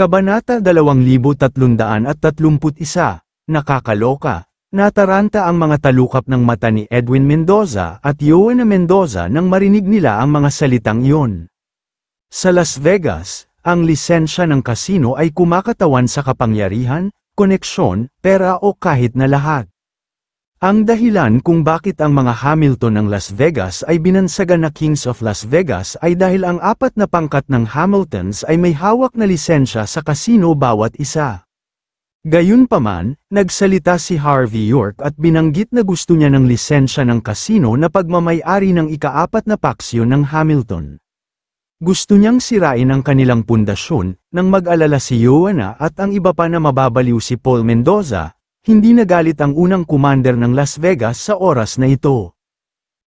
Kabanata 2331, Nakakaloka. Nataranta ang mga talukap ng mata ni Edwin Mendoza at Joanna Mendoza nang marinig nila ang mga salitang iyon. Sa Las Vegas, ang lisensya ng kasino ay kumakatawan sa kapangyarihan, koneksyon, pera o kahit na lahat. Ang dahilan kung bakit ang mga Hamilton ng Las Vegas ay binansagan na Kings of Las Vegas ay dahil ang 4 na pangkat ng Hamiltons ay may hawak na lisensya sa kasino bawat isa. Gayunpaman, nagsalita si Harvey York at binanggit na gusto niya ng lisensya ng kasino na pagmamay-ari ng ika-4 na paksyon ng Hamilton. Gusto niyang sirain ang kanilang pundasyon, nang mag-alala si Joanna at ang iba pa na mababaliw si Paul Mendoza. Hindi nagalit ang unang commander ng Las Vegas sa oras na ito.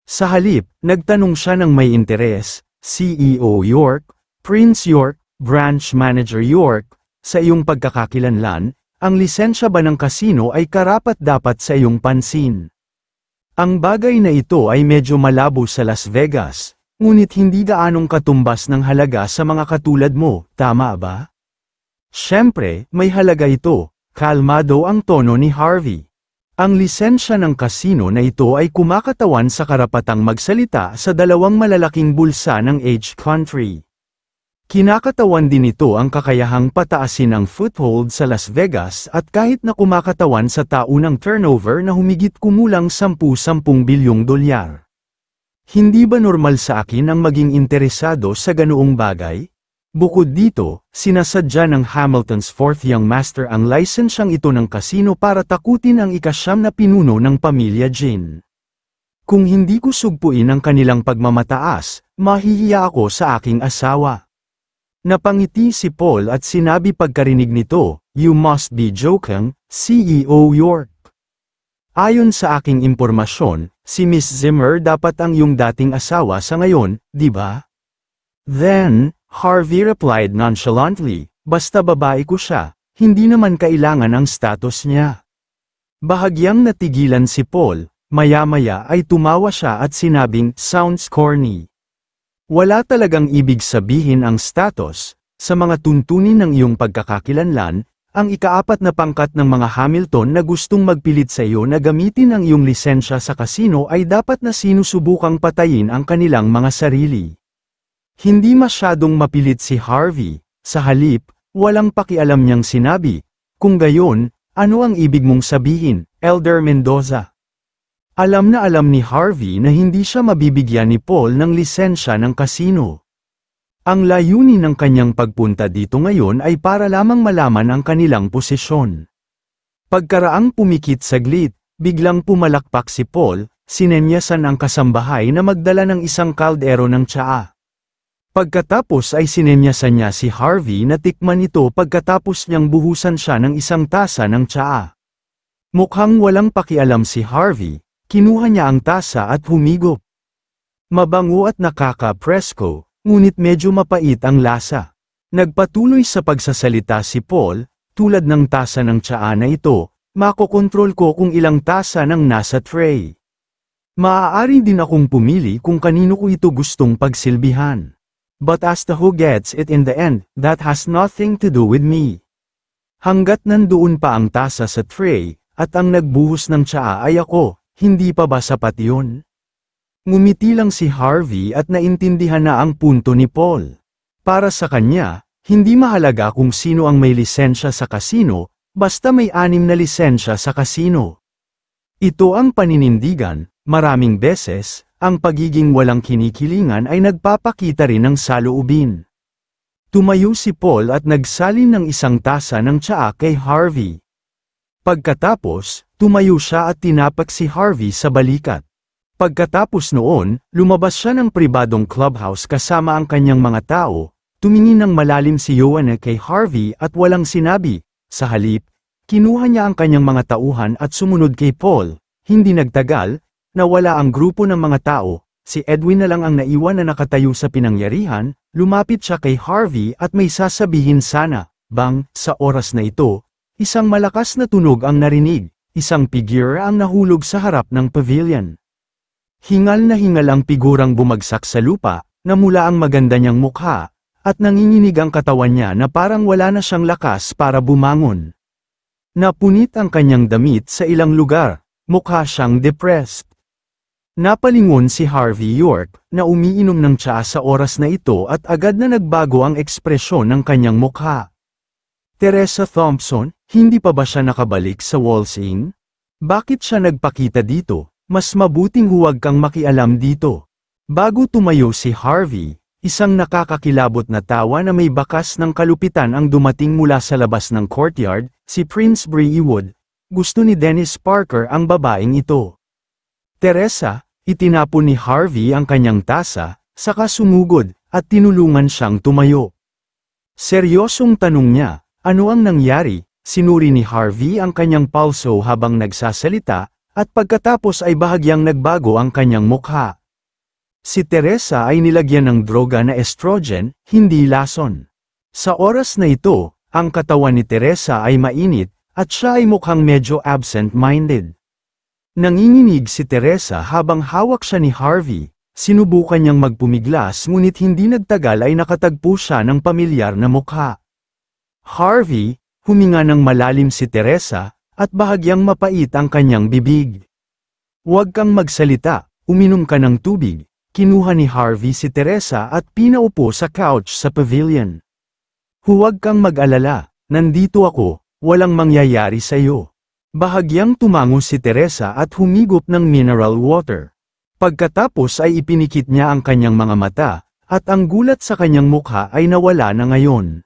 Sa halip, nagtanong siya ng may interes, CEO York, Prince York, Branch Manager York, sa iyong pagkakakilanlan, ang lisensya ba ng kasino ay karapat-dapat sa iyong pansin? Ang bagay na ito ay medyo malabo sa Las Vegas, ngunit hindi gaanong katumbas ng halaga sa mga katulad mo, tama ba? Siyempre, may halaga ito. Kalmado ang tono ni Harvey. Ang lisensya ng kasino na ito ay kumakatawan sa karapatang magsalita sa 2 malalaking bulsa ng H Country. Kinakatawan din ito ang kakayahang pataasin ang foothold sa Las Vegas at kahit na kumakatawan sa taunang turnover na humigit kumulang 10 bilyong dolyar. Hindi ba normal sa akin ang maging interesado sa ganoong bagay? Bukod dito, sinasadya ng Hamilton's 4th Young Master ang lisensyang ito ng kasino para takutin ang ika-9 na pinuno ng pamilya Jin. Kung hindi ko sugpuin ang kanilang pagmamataas, mahihiya ako sa aking asawa. Napangiti si Paul at sinabi pagkarinig nito, "You must be joking, CEO York." Ayon sa aking impormasyon, si Miss Zimmer dapat ang iyong dating asawa sa ngayon, di ba? Then, Harvey replied nonchalantly, "Basta babae ko siya, hindi naman kailangan ang status niya." Bahagyang natigilan si Paul, maya-maya ay tumawa siya at sinabing, "Sounds corny." Wala talagang ibig sabihin ang status. Sa mga tuntunin ng iyong pagkakakilanlan, ang ika-4 na pangkat ng mga Hamilton na gustong magpilit sa iyo na gamitin ang iyong lisensya sa kasino ay dapat na sinusubukang patayin ang kanilang mga sarili. Hindi masyadong mapilit si Harvey, sa halip, walang pakialam niyang sinabi, "Kung gayon, ano ang ibig mong sabihin, Elder Mendoza?" Alam na alam ni Harvey na hindi siya mabibigyan ni Paul ng lisensya ng kasino. Ang layunin ng kanyang pagpunta dito ngayon ay para lamang malaman ang kanilang posisyon. Pagkaraang pumikit saglit, biglang pumalakpak si Paul, sinenyasan ang kasambahay na magdala ng isang kaldero ng tsaa. Pagkatapos ay sinenyasan niya si Harvey na tikman ito pagkatapos niyang buhusan siya ng isang tasa ng tsaa. Mukhang walang pakialam si Harvey, kinuha niya ang tasa at humigop. Mabango at nakaka-presko, ngunit medyo mapait ang lasa. Nagpatuloy sa pagsasalita si Paul, "Tulad ng tasa ng tsaa na ito, makokontrol ko kung ilang tasa ng nasa tray. Maaari din akong pumili kung kanino ko ito gustong pagsilbihan. But as to who gets it in the end, that has nothing to do with me." Hanggat nandoon pa ang tasa sa tray, at ang nagbuhos ng tsaa ay ako, hindi pa ba sapat yun? Ngumiti lang si Harvey at naintindihan na ang punto ni Paul. Para sa kanya, hindi mahalaga kung sino ang may lisensya sa kasino, basta may 6 na lisensya sa kasino. Ito ang paninindigan, maraming beses, ang pagiging walang kinikilingan ay nagpapakita rin ng saloobin. Tumayo si Paul at nagsalin ng isang tasa ng tsaa kay Harvey. Pagkatapos, tumayo siya at tinapak si Harvey sa balikat. Pagkatapos noon, lumabas siya ng pribadong clubhouse kasama ang kanyang mga tao, tumingin ng malalim si Joanna kay Harvey at walang sinabi. Sa halip, kinuha niya ang kanyang mga tauhan at sumunod kay Paul. Hindi nagtagal, nawala ang grupo ng mga tao, si Edwin na lang ang naiwan na nakatayo sa pinangyarihan, lumapit siya kay Harvey at may sasabihin sana, bang, sa oras na ito, isang malakas na tunog ang narinig, isang figure ang nahulog sa harap ng pavilion. Hingal na hingal ang figurang bumagsak sa lupa, namula ang maganda niyang mukha, at nanginginig ang katawan niya na parang wala na siyang lakas para bumangon. Napunit ang kanyang damit sa ilang lugar, mukha siyang depressed. Napalingon si Harvey York, na umiinom ng tsaa sa oras na ito at agad na nagbago ang ekspresyon ng kanyang mukha. Teresa Thompson, hindi pa ba siya nakabalik sa Walls Inn? Bakit siya nagpakita dito? Mas mabuting huwag kang makialam dito. Bago tumayo si Harvey, isang nakakakilabot na tawa na may bakas ng kalupitan ang dumating mula sa labas ng courtyard, si Prince Breewood. Gusto ni Dennis Parker ang babaeng ito. Teresa, itinapon ni Harvey ang kanyang tasa, saka sumugod, at tinulungan siyang tumayo. Seryosong tanong niya, ano ang nangyari? Sinuri ni Harvey ang kanyang pulso habang nagsasalita, at pagkatapos ay bahagyang nagbago ang kanyang mukha. Si Teresa ay nilagyan ng droga na estrogen, hindi lason. Sa oras na ito, ang katawan ni Teresa ay mainit, at siya ay mukhang medyo absent-minded. Nanginginig si Teresa habang hawak siya ni Harvey, sinubukan niyang magpumiglas ngunit hindi nagtagal ay nakatagpo siya ng pamilyar na mukha. Harvey, huminga ng malalim si Teresa, at bahagyang mapait ang kanyang bibig. Huwag kang magsalita, uminom ka ng tubig. Kinuha ni Harvey si Teresa at pinaupo sa couch sa pavilion. Huwag kang mag-alala, nandito ako, walang mangyayari sa iyo. Bahagyang tumango si Teresa at humigop ng mineral water. Pagkatapos ay ipinikit niya ang kanyang mga mata, at ang gulat sa kanyang mukha ay nawala na ngayon.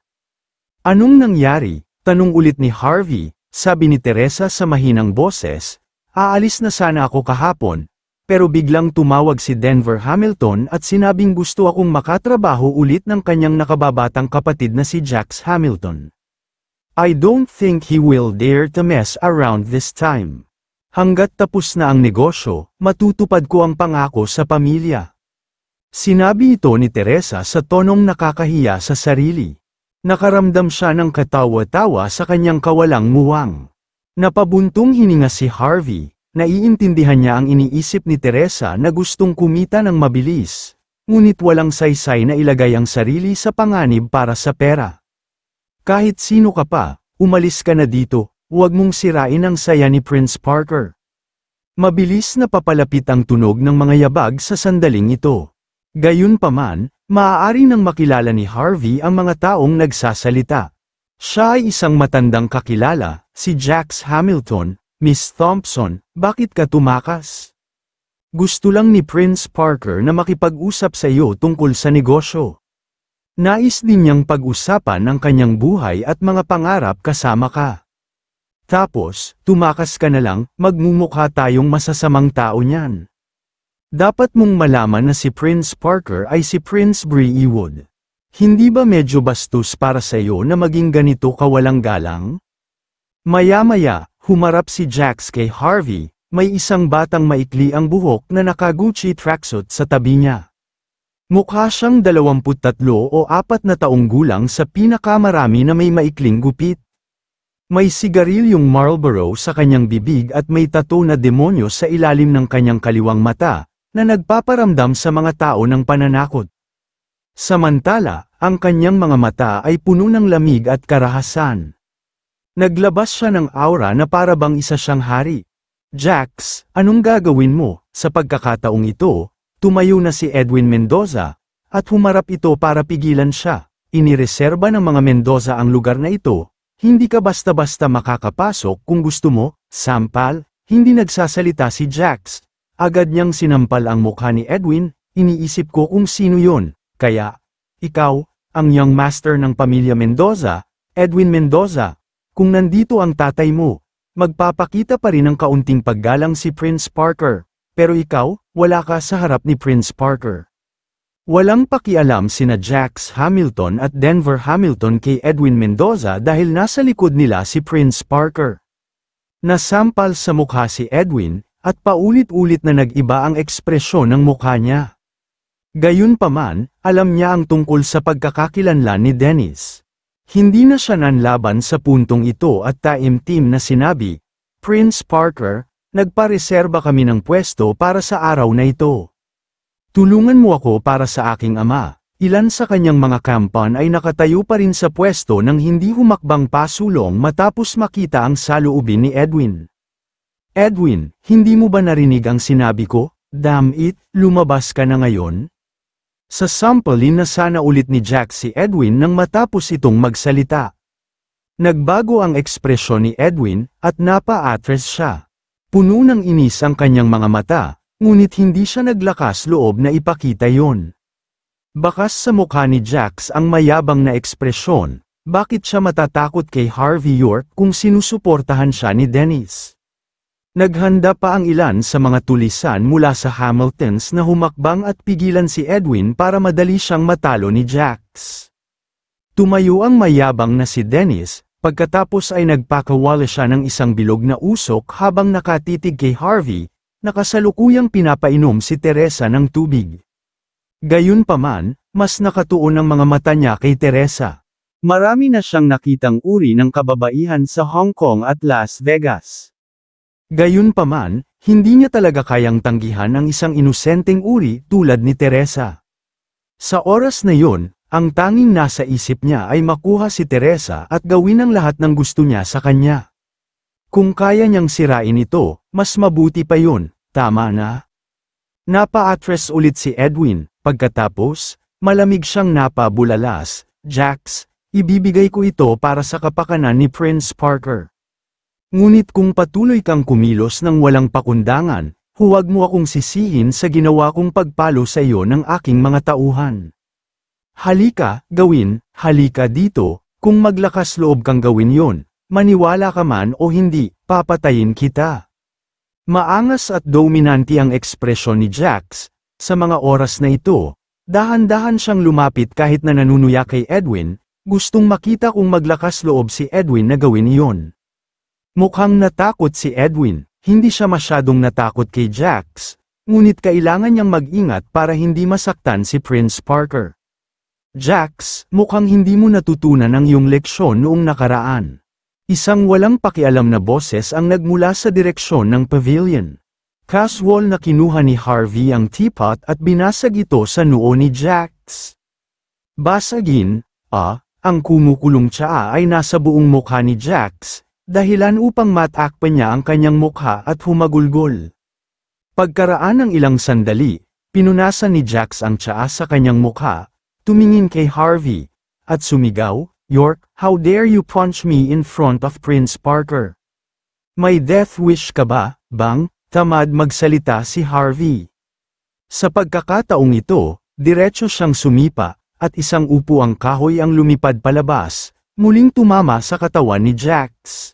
Anong nangyari? Tanong ulit ni Harvey, sabi ni Teresa sa mahinang boses, aalis na sana ako kahapon. Pero biglang tumawag si Denver Hamilton at sinabing gusto akong makatrabaho ulit ng kanyang nakababatang kapatid na si Jax Hamilton. I don't think he will dare to mess around this time. Hanggat tapos na ang negosyo, matutupad ko ang pangako sa pamilya. Sinabi ito ni Teresa sa tonong nakakahiya sa sarili. Nakaramdam siya ng katawa-tawa sa kanyang kawalang muwang. Napabuntong hininga si Harvey. Naiintindihan niya ang iniisip ni Teresa na gustong kumita ng mabilis, ngunit walang saysay na ilagay ang sarili sa panganib para sa pera. Kahit sino ka pa, umalis ka na dito, huwag mong sirain ang saya ni Prince Parker. Mabilis na papalapit ang tunog ng mga yabag sa sandaling ito. Gayunpaman, maaari nang makilala ni Harvey ang mga taong nagsasalita. Siya ay isang matandang kakilala, si Jax Hamilton. Miss Thompson, bakit ka tumakas? Gusto lang ni Prince Parker na makipag-usap sa iyo tungkol sa negosyo. Nais din niyang pag-usapan ang kanyang buhay at mga pangarap kasama ka. Tapos, tumakas ka na lang, magmumukha tayong masasamang tao niyan. Dapat mong malaman na si Prince Parker ay si Prince Breewood. Hindi ba medyo bastos para sa iyo na maging ganito kawalang galang? Maya-maya, humarap si Jax kay Harvey, may isang batang maikli ang buhok na naka-Gucci tracksuit sa tabi niya. Mukha siyang 23 o 4 na taong gulang sa pinakamarami na may maikling gupit. May sigarilyong Marlboro sa kanyang bibig at may tattoo na demonyo sa ilalim ng kanyang kaliwang mata, na nagpaparamdam sa mga tao ng pananakot. Samantala, ang kanyang mga mata ay puno ng lamig at karahasan. Naglabas siya ng aura na para bang isa siyang hari. Jax, anong gagawin mo? Sa pagkakataong ito, tumayo na si Edwin Mendoza, at humarap ito para pigilan siya. Inireserba ng mga Mendoza ang lugar na ito, hindi ka basta-basta makakapasok kung gusto mo. Sampal, hindi nagsasalita si Jax. Agad niyang sinampal ang mukha ni Edwin, iniisip ko kung sino yon, kaya, ikaw, ang young master ng pamilya Mendoza, Edwin Mendoza. Kung nandito ang tatay mo, magpapakita pa rin ng kaunting paggalang si Prince Parker, pero ikaw, wala ka sa harap ni Prince Parker. Walang pakialam sina Jax Hamilton at Denver Hamilton kay Edwin Mendoza dahil nasa likod nila si Prince Parker. Nasampal sa mukha si Edwin, at paulit-ulit na nag-iba ang ekspresyon ng mukha niya. Gayunpaman, alam niya ang tungkol sa pagkakakilanlan ni Dennis. Hindi na siya nanlaban sa puntong ito at taimtim na sinabi, Prince Parker, nagpareserba kami ng pwesto para sa araw na ito. Tulungan mo ako para sa aking ama, Ilan sa kanyang mga kampan ay nakatayo pa rin sa pwesto nang hindi humakbang pasulong matapos makita ang saloobin ni Edwin. Edwin, hindi mo ba narinig ang sinabi ko? Damn it, lumabas ka na ngayon? Sasampalin na sana ulit ni Jack si Edwin nang matapos itong magsalita. Nagbago ang ekspresyon ni Edwin at napa-atras siya. Puno ng inis ang kanyang mga mata, ngunit hindi siya naglakas loob na ipakita yon. Bakas sa mukha ni Jax ang mayabang na ekspresyon, bakit siya matatakot kay Harvey York kung sinusuportahan siya ni Dennis? Naghanda pa ang ilan sa mga tulisan mula sa Hamiltons na humakbang at pigilan si Edwin para madali siyang matalo ni Jax. Tumayo ang mayabang na si Dennis, pagkatapos ay nagpakawala siya ng isang bilog na usok habang nakatitig kay Harvey, na kasalukuyang pinapainom si Teresa ng tubig. Gayunpaman, mas nakatuon ang mga mata niya kay Teresa. Marami na siyang nakitang uri ng kababaihan sa Hong Kong at Las Vegas. Gayunpaman, hindi niya talaga kayang tanggihan ang isang inosenteng uri tulad ni Teresa. Sa oras na yon, ang tanging nasa isip niya ay makuha si Teresa at gawin ang lahat ng gusto niya sa kanya. Kung kaya niyang sirain ito, mas mabuti pa yun, tama na. Napa-atras ulit si Edwin, pagkatapos, malamig siyang napabulalas, Jax, ibibigay ko ito para sa kapakanan ni Prince Parker. Ngunit kung patuloy kang kumilos ng walang pakundangan, huwag mo akong sisihin sa ginawa kong pagpalo sa iyo ng aking mga tauhan. Halika dito, kung maglakas loob kang gawin yon, maniwala ka man o hindi, papatayin kita. Maangas at dominante ang ekspresyon ni Jax. Sa mga oras na ito, dahan-dahan siyang lumapit kahit na nanunuya kay Edwin, gustong makita kung maglakas loob si Edwin na gawin iyon. Mukhang natakot si Edwin, hindi siya masyadong natakot kay Jax, ngunit kailangan niyang mag-ingat para hindi masaktan si Prince Parker. Jax, mukhang hindi mo natutunan ang iyong leksyon noong nakaraan. Isang walang pakialam na boses ang nagmula sa direksyon ng pavilion. Casual na kinuha ni Harvey ang teapot at binasag ito sa noo ni Jax. Basagin, ang kumukulong tsaa ay nasa buong mukha ni Jax, dahilan upang matakpan niya ang kanyang mukha at humagulgol. Pagkaraan ng ilang sandali, pinunasan ni Jax ang tsaa sa kanyang mukha, tumingin kay Harvey, at sumigaw, York, how dare you punch me in front of Prince Parker? May death wish ka ba, bang? Tamad magsalita si Harvey. Sa pagkakataong ito, diretso siyang sumipa, at isang upuang kahoy ang lumipad palabas, muling tumama sa katawan ni Jax.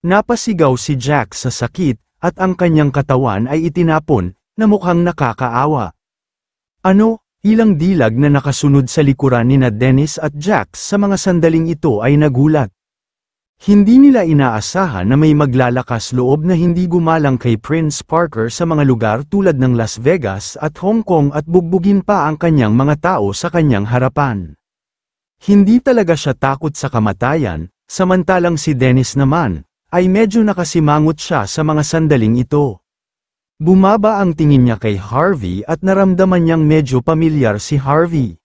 Napasigaw si Jax sa sakit, at ang kanyang katawan ay itinapon, na mukhang nakakaawa. Ilang dilag na nakasunod sa likuran ni Dennis at Jax sa mga sandaling ito ay nagulat. Hindi nila inaasahan na may maglalakas loob na hindi gumalang kay Prince Parker sa mga lugar tulad ng Las Vegas at Hong Kong at bugbugin pa ang kanyang mga tao sa kanyang harapan. Hindi talaga siya takot sa kamatayan, samantalang si Dennis naman, ay medyo nakasimangot siya sa mga sandaling ito. Bumaba ang tingin niya kay Harvey at naramdaman niyang medyo pamilyar si Harvey.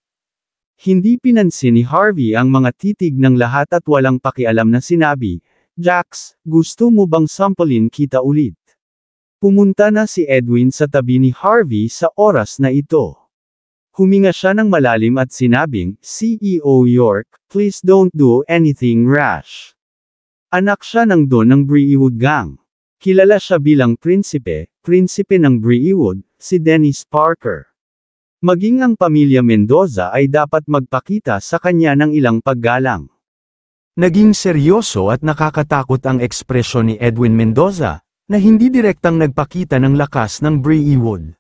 Hindi pinansin ni Harvey ang mga titig ng lahat at walang pakialam na sinabi, Jax, gusto mo bang sampalin kita ulit? Pumunta na si Edwin sa tabi ni Harvey sa oras na ito. Huminga siya ng malalim at sinabing, CEO York, please don't do anything rash. Anak siya ng Don ng Breewood Gang. Kilala siya bilang prinsipe ng Breewood, si Dennis Parker. Maging ang pamilya Mendoza ay dapat magpakita sa kanya ng ilang paggalang. Naging seryoso at nakakatakot ang ekspresyon ni Edwin Mendoza, na hindi direktang nagpakita ng lakas ng Breewood.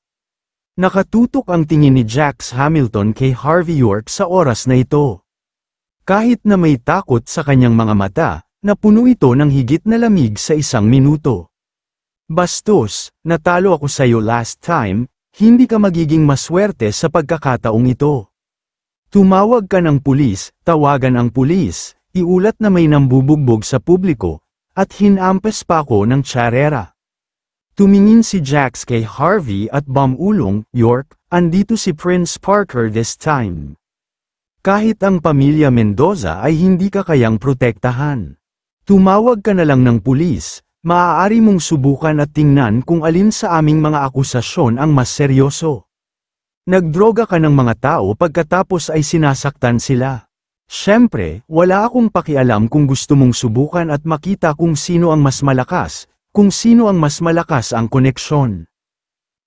Nakatutok ang tingin ni Jax Hamilton kay Harvey York sa oras na ito. Kahit na may takot sa kanyang mga mata, napuno ito ng higit na lamig sa isang minuto. Bastos, natalo ako sa'yo last time, hindi ka magiging maswerte sa pagkakataong ito. Tumawag ka ng pulis, tawagan ang pulis, iulat na may nambubugbog sa publiko, at hinampas pa ako ng tsarera. Tumingin si Jax kay Harvey at bumulong, York, andito si Prince Parker this time. Kahit ang pamilya Mendoza ay hindi ka kayang protektahan. Tumawag ka na lang ng pulis, maaari mong subukan at tingnan kung alin sa aming mga akusasyon ang mas seryoso. Nagdroga ka ng mga tao pagkatapos ay sinasaktan sila. Siyempre, wala akong pakialam kung gusto mong subukan at makita kung sino ang mas malakas, ang koneksyon.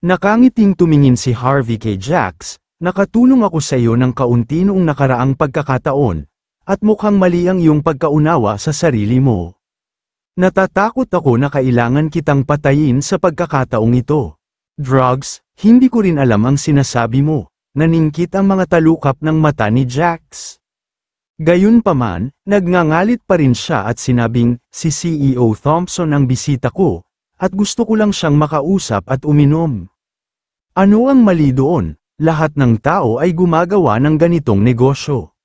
Nakangiting tumingin si Harvey kay Jax, nakatulong ako sa iyo ng kaunti noong nakaraang pagkakataon, at mukhang mali ang iyong pagkaunawa sa sarili mo. Natatakot ako na kailangan kitang patayin sa pagkakataong ito. Drugs, hindi ko rin alam ang sinasabi mo, naningkit ang mga talukap ng mata ni Jax. Gayunpaman, nagngangalit pa rin siya at sinabing, si CEO Thompson ang bisita ko, at gusto ko lang siyang makausap at uminom. Ano ang mali doon? Lahat ng tao ay gumagawa ng ganitong negosyo.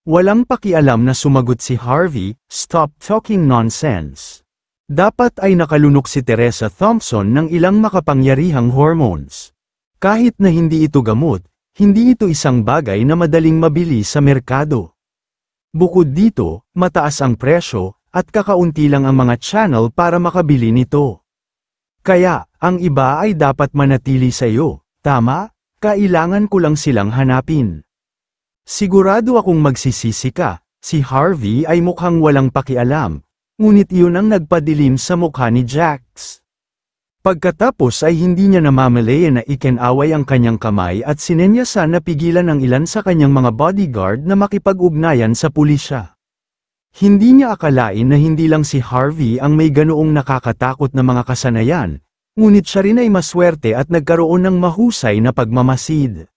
Walang pakialam na sumagot si Harvey, stop talking nonsense. Dapat ay nakalunok si Teresa Thompson ng ilang makapangyarihang hormones. Kahit na hindi ito gamot, hindi ito isang bagay na madaling mabili sa merkado. Bukod dito, mataas ang presyo, at kakaunti lang ang mga channel para makabili nito. Kaya, ang iba ay dapat manatili sa iyo, tama? Kailangan ko lang silang hanapin. Sigurado akong magsisisi ka, si Harvey ay mukhang walang pakialam, ngunit iyon ang nagpadilim sa mukha ni Jax. Pagkatapos ay hindi niya namamalayan na ikinaway ang kanyang kamay at sinenyasan na pigilan ang ilan sa kanyang mga bodyguard na makipag-ugnayan sa pulisya. Hindi niya akalain na hindi lang si Harvey ang may ganoong nakakatakot na mga kasanayan, ngunit siya rin ay maswerte at nagkaroon ng mahusay na pagmamasid.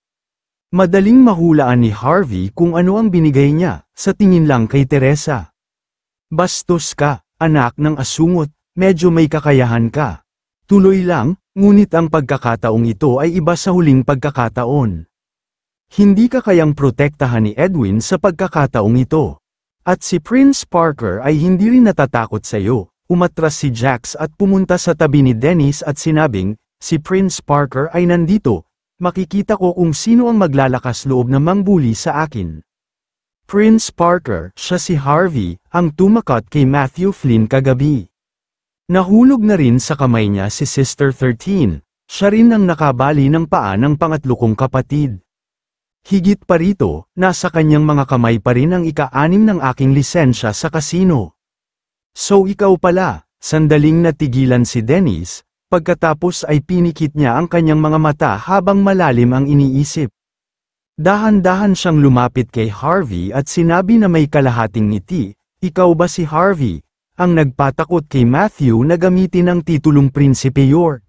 Madaling mahulaan ni Harvey kung ano ang binigay niya, sa tingin lang kay Teresa. Bastos ka, anak ng asungot, medyo may kakayahan ka. Tuloy lang, ngunit ang pagkakataong ito ay iba sa huling pagkakataon. Hindi ka kayang protektahan ni Edwin sa pagkakataong ito. At si Prince Parker ay hindi rin natatakot sa iyo. Umatras si Jax at pumunta sa tabi ni Dennis at sinabing, si Prince Parker ay nandito, makikita ko kung sino ang maglalakas loob na mangbuli sa akin. Prince Parker, siya si Harvey, ang tumakat kay Matthew Flynn kagabi. Nahulog na rin sa kamay niya si Sister 13, siya rin ang nakabali ng paa ng pangatlo kong kapatid. Higit pa rito, nasa kanyang mga kamay pa rin ang ika-6 ng aking lisensya sa kasino. So ikaw pala, sandaling natigilan si Dennis, pagkatapos ay pinikit niya ang kanyang mga mata habang malalim ang iniisip. Dahan-dahan siyang lumapit kay Harvey at sinabi na may kalahating ngiti, ikaw ba si Harvey? Ang nagpatakot kay Matthew na gamitin ang titulong Prinsipe York.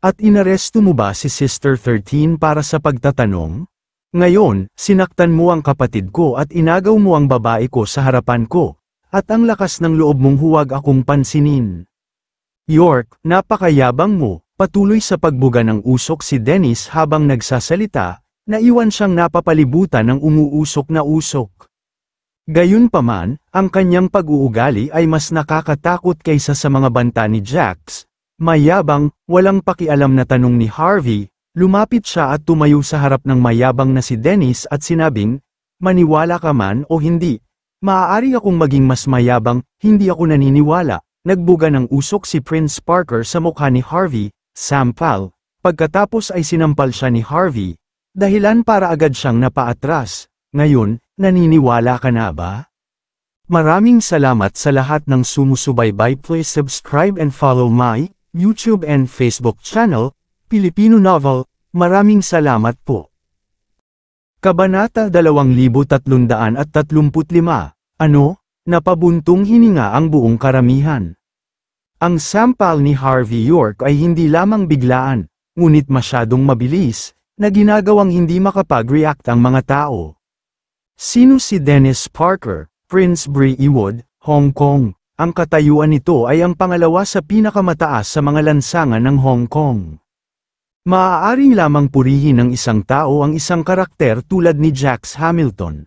At inaresto mo ba si Sister 13 para sa pagtatanong? Ngayon, sinaktan mo ang kapatid ko at inagaw mo ang babae ko sa harapan ko, at ang lakas ng loob mong huwag akong pansinin. York, napakayabang mo, patuloy sa pagbuga ng usok si Dennis habang nagsasalita, naiwan siyang napapalibutan ng umuusok na usok. Gayunpaman, ang kanyang pag-uugali ay mas nakakatakot kaysa sa mga banta ni Jax. Mayabang, walang pakialam na tanong ni Harvey, lumapit siya at tumayo sa harap ng mayabang na si Dennis at sinabing, maniwala ka man o hindi, maaari akong maging mas mayabang, hindi ako naniniwala. Nagbuga ng usok si Prince Parker sa mukha ni Harvey, sampal, pagkatapos ay sinampal siya ni Harvey, dahilan para agad siyang napaatras. Ngayon, naniniwala ka na ba? Maraming salamat sa lahat ng sumusubaybay. Please subscribe and follow my YouTube and Facebook channel, Pilipino Novel. Maraming salamat po. Kabanata 2335. Ano? Napabuntong hininga ang buong karamihan. Ang sampal ni Harvey York ay hindi lamang biglaan, ngunit masyadong mabilis, na ginagawang hindi makapag-react ang mga tao. Sino si Dennis Parker, Prince Breewood, Hong Kong? Ang katayuan nito ay ang pangalawa sa pinakamataas sa mga lansangan ng Hong Kong. Maaaring lamang purihin ng isang tao ang isang karakter tulad ni Jax Hamilton.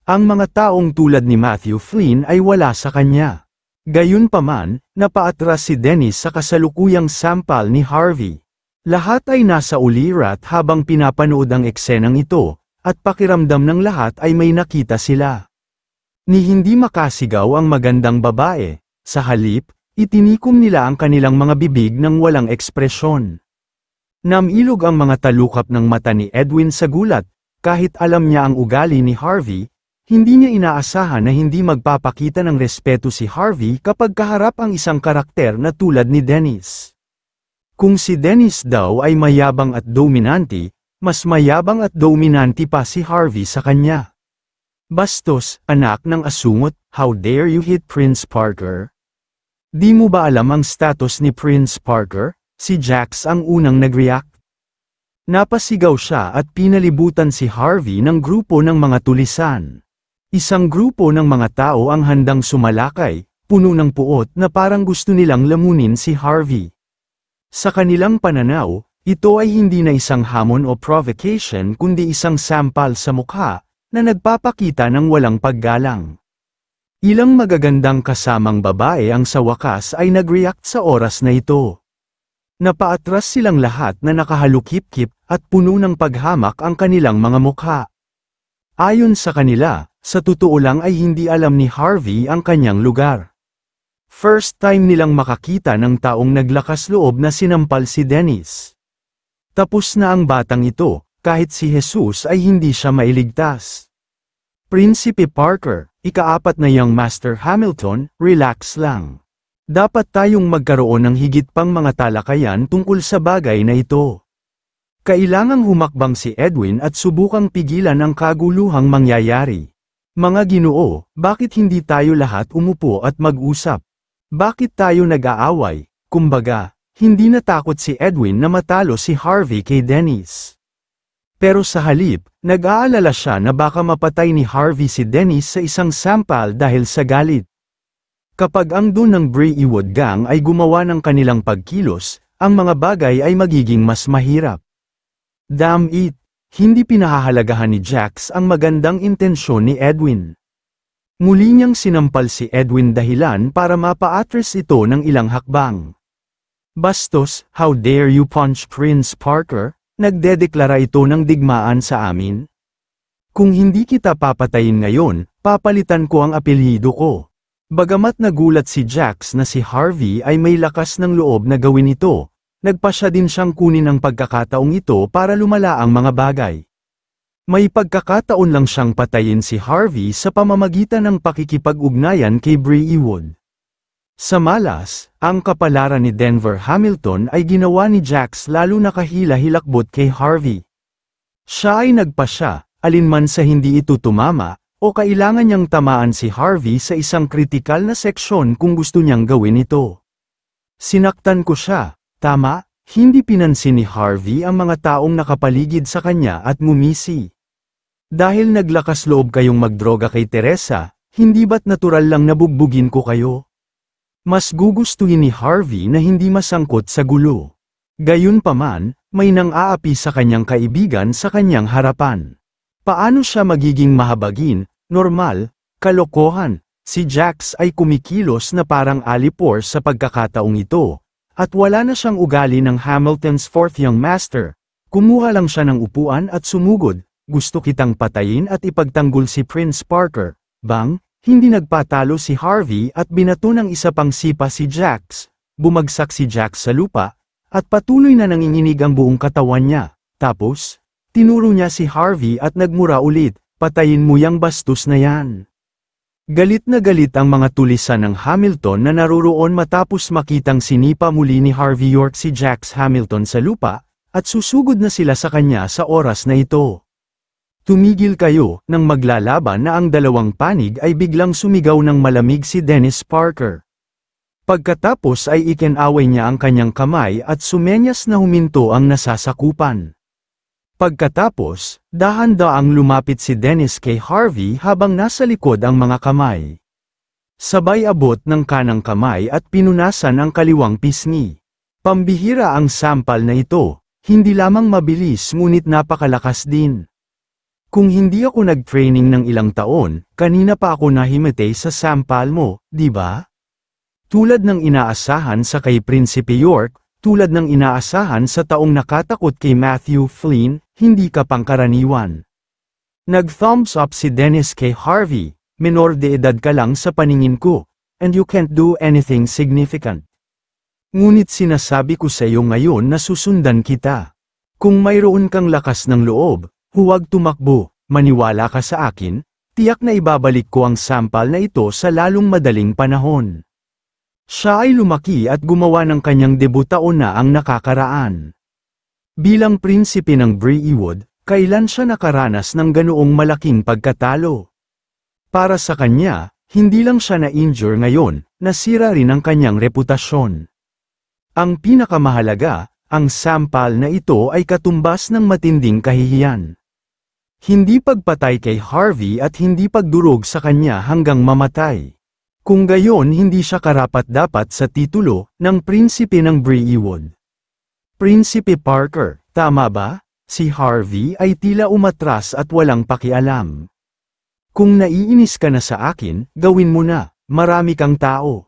Ang mga taong tulad ni Matthew Flynn ay wala sa kanya. Gayunpaman, napaatras si Dennis sa kasalukuyang sampal ni Harvey. Lahat ay nasa ulirat habang pinapanood ang eksenang ito, at pakiramdam ng lahat ay may nakita sila. Ni hindi makasigaw ang magandang babae, sa halip, itinikom nila ang kanilang mga bibig ng walang ekspresyon. Namilog ang mga talukap ng mata ni Edwin sa gulat, kahit alam niya ang ugali ni Harvey, hindi niya inaasahan na hindi magpapakita ng respeto si Harvey kapag kaharap ang isang karakter na tulad ni Dennis. Kung si Dennis daw ay mayabang at dominante, mas mayabang at dominante pa si Harvey sa kanya. Bastos, anak ng asungot, how dare you hit Prince Parker? Di mo ba alam ang status ni Prince Parker? Si Jax ang unang nag-react. Napasigaw siya at pinalibutan si Harvey ng grupo ng mga tulisan. Isang grupo ng mga tao ang handang sumalakay, puno ng puot na parang gusto nilang lamunin si Harvey. Sa kanilang pananaw, ito ay hindi na isang hamon o provocation kundi isang sampal sa mukha, na nagpapakita ng walang paggalang. Ilang magagandang kasamang babae ang sa wakas ay nag-react sa oras na ito. Napaatras silang lahat na nakahalukip-kip at puno ng paghamak ang kanilang mga mukha. Ayon sa kanila, sa totoo lang ay hindi alam ni Harvey ang kanyang lugar. First time nilang makakita ng taong naglakas loob na sinampal si Dennis. Tapos na ang batang ito. Kahit si Jesus ay hindi siya mailigtas. Prinsipe Parker, ika-4 na Young Master Hamilton, relax lang. Dapat tayong magkaroon ng higit pang mga talakayan tungkol sa bagay na ito. Kailangang humakbang si Edwin at subukang pigilan ang kaguluhang mangyayari. Mga Ginoo, bakit hindi tayo lahat umupo at mag-usap? Bakit tayo nag-aaway? Kumbaga, hindi natakot si Edwin na matalo si Harvey kay Dennis. Pero sa halip, nag-aalala siya na baka mapatay ni Harvey si Dennis sa isang sampal dahil sa galit. Kapag ang dun ng Braywood Gang ay gumawa ng kanilang pagkilos, ang mga bagay ay magiging mas mahirap. Damn it! Hindi pinahahalagahan ni Jax ang magandang intensyon ni Edwin. Muli niyang sinampal si Edwin dahilan para mapa-atras ito ng ilang hakbang. Bastos, how dare you punch Prince Parker? Nagdedeklara ito ng digmaan sa amin. Kung hindi kita papatayin ngayon, papalitan ko ang apelyido ko. Bagamat nagulat si Jax na si Harvey ay may lakas ng loob na gawin ito, nagpasya din siyang kunin ang pagkakataong ito para lumala ang mga bagay. May pagkakataon lang siyang patayin si Harvey sa pamamagitan ng pakikipag-ugnayan kay Braywood. Sa malas, ang kapalaran ni Denver Hamilton ay ginawa ni Jax lalo na kahila-hilakbot kay Harvey. Siya ay nagpasya, alinman sa hindi ito tumama, o kailangan niyang tamaan si Harvey sa isang kritikal na seksyon kung gusto niyang gawin ito. Sinaktan ko siya, tama, hindi pinansin ni Harvey ang mga taong nakapaligid sa kanya at ngumisi. Dahil naglakas loob kayong magdroga kay Teresa, hindi ba't natural lang nabugbugin ko kayo? Mas gugustuhin ni Harvey na hindi masangkot sa gulo. Gayunpaman, may nang-aapi sa kanyang kaibigan sa kanyang harapan. Paano siya magiging mahabagin, normal, kalokohan? Si Jax ay kumikilos na parang alipor sa pagkakataong ito, at wala na siyang ugali ng Hamilton's fourth young master. Kumuha lang siya ng upuan at sumugod, gusto kitang patayin at ipagtanggol si Prince Parker. Bang! Hindi nagpatalo si Harvey at binato ng isa pang sipa si Jax, bumagsak si Jax sa lupa, at patuloy na nanginginig ang buong katawan niya. Tapos, tinuro niya si Harvey at nagmura ulit, patayin mo yang bastos na yan. Galit na galit ang mga tulisan ng Hamilton na naroroon matapos makitang sinipa muli ni Harvey York si Jax Hamilton sa lupa, at susugod na sila sa kanya sa oras na ito. Tumigil kayo, nang maglalaban na ang dalawang panig ay biglang sumigaw ng malamig si Dennis Parker. Pagkatapos ay ikinaway niya ang kanyang kamay at sumenyas na huminto ang nasasakupan. Pagkatapos, dahan-daang lumapit si Dennis kay Harvey habang nasa likod ang mga kamay. Sabay abot ng kanang kamay at pinunasan ang kaliwang pisngi. Pambihira ang sampal na ito, hindi lamang mabilis ngunit napakalakas din. Kung hindi ako nag-training ng ilang taon, kanina pa ako nahimatay sa sampal mo, di ba? Tulad ng inaasahan sa kay Prinsipe York, tulad ng inaasahan sa taong nakatakot kay Matthew Flynn, hindi ka pangkaraniwan. Nag-thumbs up si Dennis kay Harvey, menor de edad ka lang sa paningin ko, and you can't do anything significant. Ngunit sinasabi ko sa iyo ngayon na susundan kita. Kung mayroon kang lakas ng loob, huwag tumakbo, maniwala ka sa akin, tiyak na ibabalik ko ang sampal na ito sa lalong madaling panahon. Siya ay lumaki at gumawa ng kanyang debut taon na ang nakakaraan. Bilang prinsipe ng Breewood, kailan siya nakaranas ng ganoong malaking pagkatalo? Para sa kanya, hindi lang siya na-injure ngayon, nasira rin ang kanyang reputasyon. Ang pinakamahalaga, ang sampal na ito ay katumbas ng matinding kahihiyan. Hindi pagpatay kay Harvey at hindi pagdurog sa kanya hanggang mamatay. Kung gayon hindi siya karapat-dapat sa titulo ng prinsipe ng Breewood. Prinsipe Parker, tama ba? Si Harvey ay tila umatras at walang pakialam. Kung naiinis ka na sa akin, gawin mo na, marami kang tao.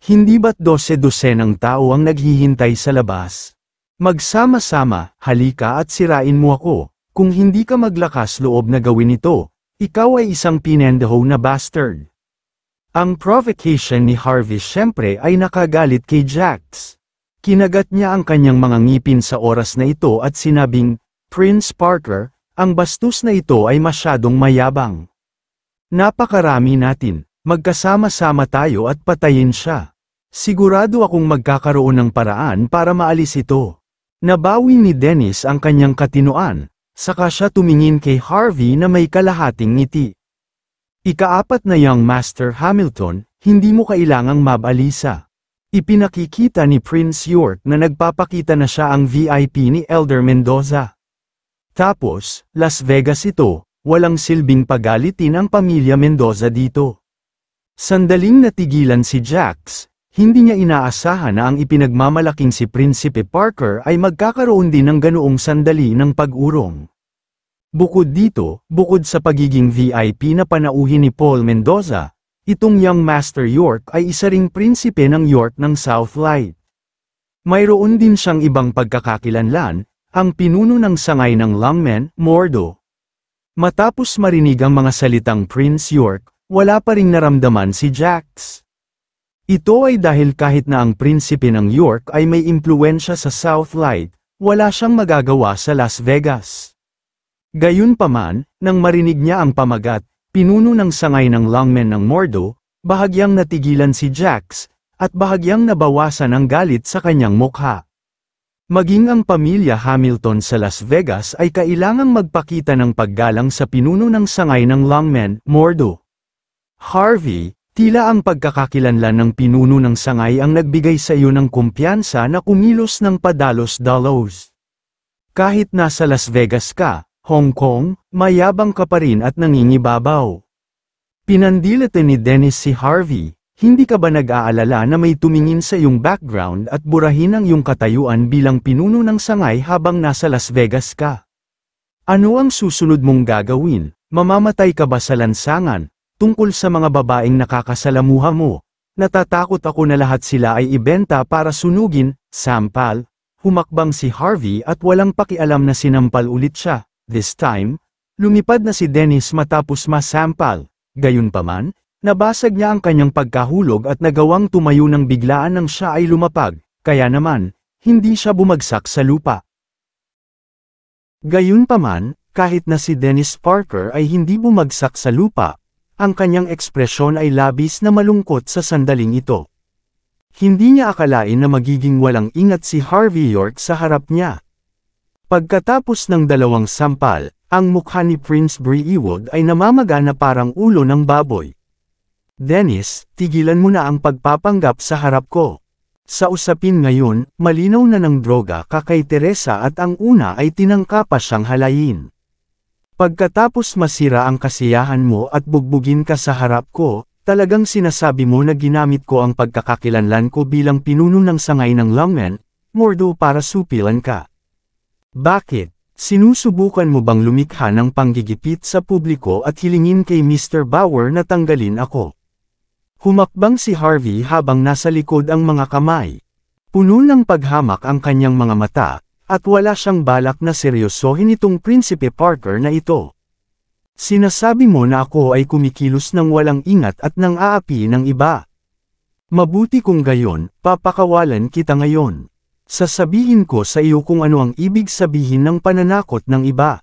Hindi ba't 12 ng tao ang naghihintay sa labas? Magsama-sama, halika at sirain mo ako. Kung hindi ka maglakas loob na gawin ito, ikaw ay isang pinendaho na bastard. Ang provocation ni Harvey syempre ay nakagalit kay Jax. Kinagat niya ang kanyang mga ngipin sa oras na ito at sinabing, Prince Parker, ang bastos na ito ay masyadong mayabang. Napakarami natin. Magkasama-sama tayo at patayin siya. Sigurado akong magkakaroon ng paraan para maalis ito. Nabawi ni Dennis ang kanyang katinoan, saka siya tumingin kay Harvey na may kalahating ngiti. Ika-4 na Young Master Hamilton, hindi mo kailangang mabalisa. Ipinakikita ni Prince York na nagpapakita na siya ang VIP ni Elder Mendoza. Tapos, Las Vegas ito, walang silbing pagalitin ang pamilya Mendoza dito. Sandaling natigilan si Jax, hindi niya inaasahan na ang ipinagmamalaking si Prinsipe Parker ay magkakaroon din ng ganoong sandali ng pag-urong. Bukod dito, bukod sa pagiging VIP na panauhin ni Paul Mendoza, itong Young Master York ay isa ring prinsipe ng York ng Southlight. Mayroon din siyang ibang pagkakakilanlan, ang pinuno ng sangay ng Longmen, Mordo. Matapos marinig ang mga salitang Prince York, wala pa ring naramdaman si Jax. Ito ay dahil kahit na ang prinsipe ng York ay may impluwensya sa Southlight, wala siyang magagawa sa Las Vegas. Gayunpaman, nang marinig niya ang pamagat, pinuno ng sangay ng Longmen ng Mordo, bahagyang natigilan si Jax, at bahagyang nabawasan ang galit sa kanyang mukha. Maging ang pamilya Hamilton sa Las Vegas ay kailangang magpakita ng paggalang sa pinuno ng sangay ng Longmen, Mordo. Harvey, tila ang pagkakakilanlan ng pinuno ng sangay ang nagbigay sa iyo ng kumpiyansa na kumilos ng padalos-dalos. Kahit nasa Las Vegas ka, Hong Kong, mayabang ka pa rin at nangingibabaw. Pinandilatan ni Dennis si Harvey, hindi ka ba nag-aalala na may tumingin sa iyong background at burahin ang iyong katayuan bilang pinuno ng sangay habang nasa Las Vegas ka? Ano ang susunod mong gagawin? Mamamatay ka ba sa lansangan? Tungkol sa mga babaeng nakakasalamuha mo, natatakot ako na lahat sila ay ibenta para sunugin, sampal. Humakbang si Harvey at walang pakialam na sinampal ulit siya. This time, lumipad na si Dennis matapos masampal. Gayunpaman, nabasag niya ang kanyang pagkahulog at nagawang tumayo ng biglaan nang siya ay lumapag, kaya naman, hindi siya bumagsak sa lupa. Gayunpaman, kahit na si Dennis Parker ay hindi bumagsak sa lupa, ang kanyang ekspresyon ay labis na malungkot sa sandaling ito. Hindi niya akalain na magiging walang ingat si Harvey York sa harap niya. Pagkatapos ng 2 sampal, ang mukha ni Prince Breewood ay namamaga na parang ulo ng baboy. Dennis, tigilan mo na ang pagpapanggap sa harap ko. Sa usapin ngayon, malinaw na ng droga ka kay Teresa at ang una ay tinangka pa siyang halayin. Pagkatapos masira ang kasiyahan mo at bugbugin ka sa harap ko, talagang sinasabi mo na ginamit ko ang pagkakakilanlan ko bilang pinuno ng sangay ng Longmen, Mordo para supilan ka. Bakit? Sinusubukan mo bang lumikha ng panggigipit sa publiko at hilingin kay Mr. Bauer na tanggalin ako? Humakbang si Harvey habang nasa likod ang mga kamay. Puno ng paghamak ang kanyang mga mata, at wala siyang balak na seryosohin itong Prinsipe Parker na ito. Sinasabi mo na ako ay kumikilos ng walang ingat at nang aapi ng iba. Mabuti kung gayon, papakawalan kita ngayon. Sasabihin ko sa iyo kung ano ang ibig sabihin ng pananakot ng iba.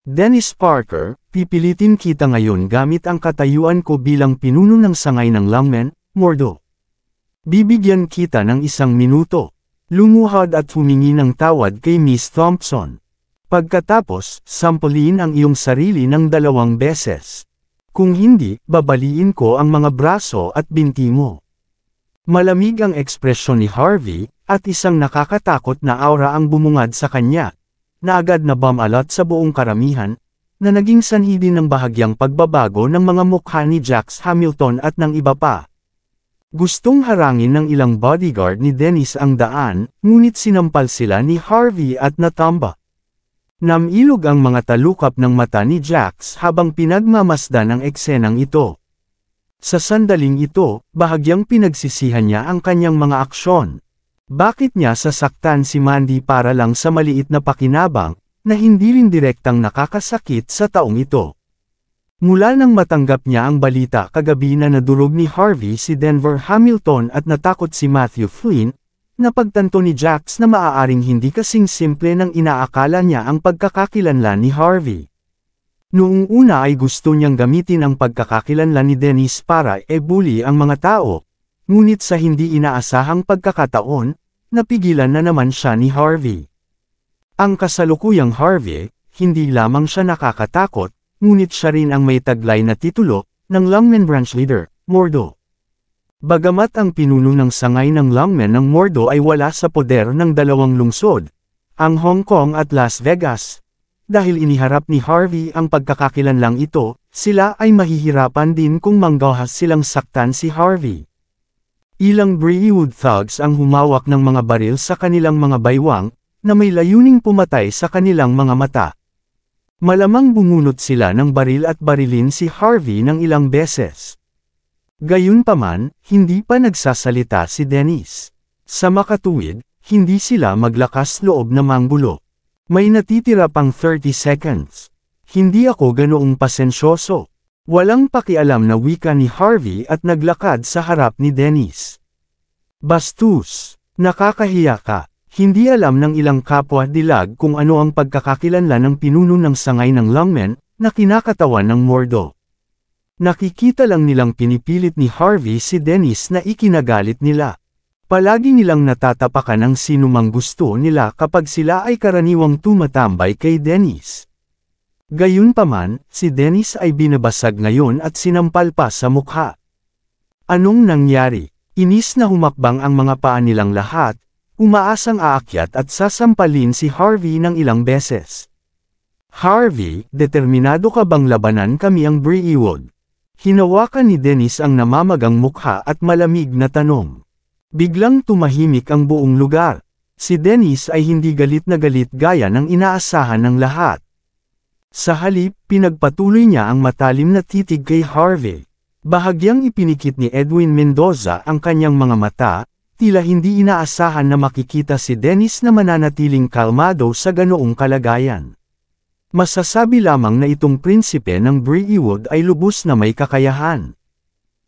Dennis Parker, pipilitin kita ngayon gamit ang katayuan ko bilang pinuno ng sangay ng Lungmen, Mordo. Bibigyan kita ng 1 minuto. Lumuhod at humingi ng tawad kay Miss Thompson. Pagkatapos, sampulin ang iyong sarili ng 2 beses. Kung hindi, babaliin ko ang mga braso at binti mo. Malamig ang ekspresyon ni Harvey, at isang nakakatakot na aura ang bumungad sa kanya, na agad na bumalot sa buong karamihan, na naging sanhi din ng bahagyang pagbabago ng mga mukha ni Jax Hamilton at ng iba pa. Gustong harangin ng ilang bodyguard ni Dennis ang daan, ngunit sinampal sila ni Harvey at natamba. Namilog ang mga talukap ng mata ni Jax habang pinagmamasdan ang eksenang ito. Sa sandaling ito, bahagyang pinagsisihan niya ang kanyang mga aksyon. Bakit niya sasaktan si Mandy para lang sa maliit na pakinabang, na hindi rin direktang nakakasakit sa taong ito? Mula nang matanggap niya ang balita kagabi na nadurog ni Harvey si Denver Hamilton at natakot si Matthew Flynn, napagtanto ni Jax na maaaring hindi kasing simple ng inaakala niya ang pagkakakilanlan ni Harvey. Noong una ay gusto niyang gamitin ang pagkakakilanlan ni Dennis para bully ang mga tao, ngunit sa hindi inaasahang pagkakataon, napigilan na naman siya ni Harvey. Ang kasalukuyang Harvey, hindi lamang siya nakakatakot, ngunit siya rin ang may taglay na titulo, ng Lungmen Branch Leader, Mordo. Bagamat ang pinuno ng sangay ng Lungmen ng Mordo ay wala sa poder ng 2 lungsod, ang Hong Kong at Las Vegas, dahil iniharap ni Harvey ang pagkakakilanlang ito, sila ay mahihirapan din kung manggahas silang saktan si Harvey. Ilang Braywood thugs ang humawak ng mga baril sa kanilang mga baywang, na may layuning pumatay sa kanilang mga mata. Malamang bumunot sila ng baril at barilin si Harvey ng ilang beses. Gayunpaman, hindi pa nagsasalita si Dennis. Sa makatuwid, hindi sila maglakas loob na manggulo. May natitira pang 30 seconds. Hindi ako ganoong pasensyoso. Walang pakialam na wika ni Harvey at naglakad sa harap ni Dennis. Bastos, nakakahiya ka. Hindi alam ng ilang kapwa dilag kung ano ang pagkakakilanlan ng pinuno ng sangay ng Lungmen, na kinakatawan ng Mordo. Nakikita lang nilang pinipilit ni Harvey si Dennis na ikinagalit nila. Palagi nilang natatapakan ang sinumang gusto nila kapag sila ay karaniwang tumatambay kay Dennis. Gayunpaman, si Dennis ay binabasag ngayon at sinampal pa sa mukha. Anong nangyari? Inis na humakbang ang mga paa nilang lahat, umaasang aakyat at sasampalin si Harvey ng ilang beses. Harvey, determinado ka bang labanan kami ang Braywood? Hinawakan ni Dennis ang namamagang mukha at malamig na tanong. Biglang tumahimik ang buong lugar. Si Dennis ay hindi galit na galit gaya ng inaasahan ng lahat. Sa halip, pinagpatuloy niya ang matalim na titig kay Harvey. Bahagyang ipinikit ni Edwin Mendoza ang kanyang mga mata, tila hindi inaasahan na makikita si Dennis na mananatiling kalmado sa ganoong kalagayan. Masasabi lamang na itong prinsipe ng Braywood ay lubos na may kakayahan.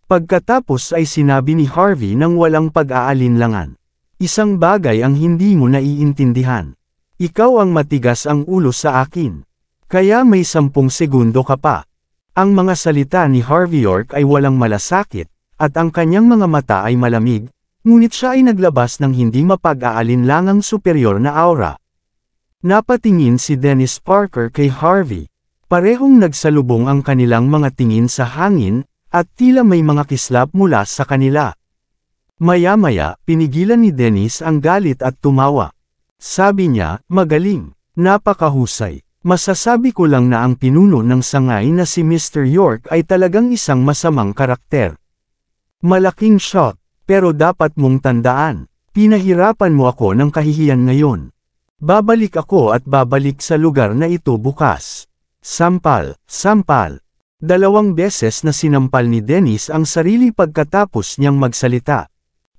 Pagkatapos ay sinabi ni Harvey ng walang pag-aalinlangan. Isang bagay ang hindi mo naiintindihan. Ikaw ang matigas ang ulo sa akin. Kaya may 10 segundo ka pa. Ang mga salita ni Harvey York ay walang malasakit, at ang kanyang mga mata ay malamig, ngunit siya ay naglabas ng hindi mapag-aalinlangang superior na aura. Napatingin si Dennis Parker kay Harvey. Parehong nagsalubong ang kanilang mga tingin sa hangin, at tila may mga kislap mula sa kanila. Maya-maya, pinigilan ni Dennis ang galit at tumawa. Sabi niya, magaling, napakahusay. Masasabi ko lang na ang pinuno ng sangay na si Mr. York ay talagang isang masamang karakter. Malaking shot, pero dapat mong tandaan, pinahirapan mo ako ng kahihiyan ngayon. Babalik ako at babalik sa lugar na ito bukas. Sampal, sampal. 2 beses na sinampal ni Dennis ang sarili pagkatapos niyang magsalita.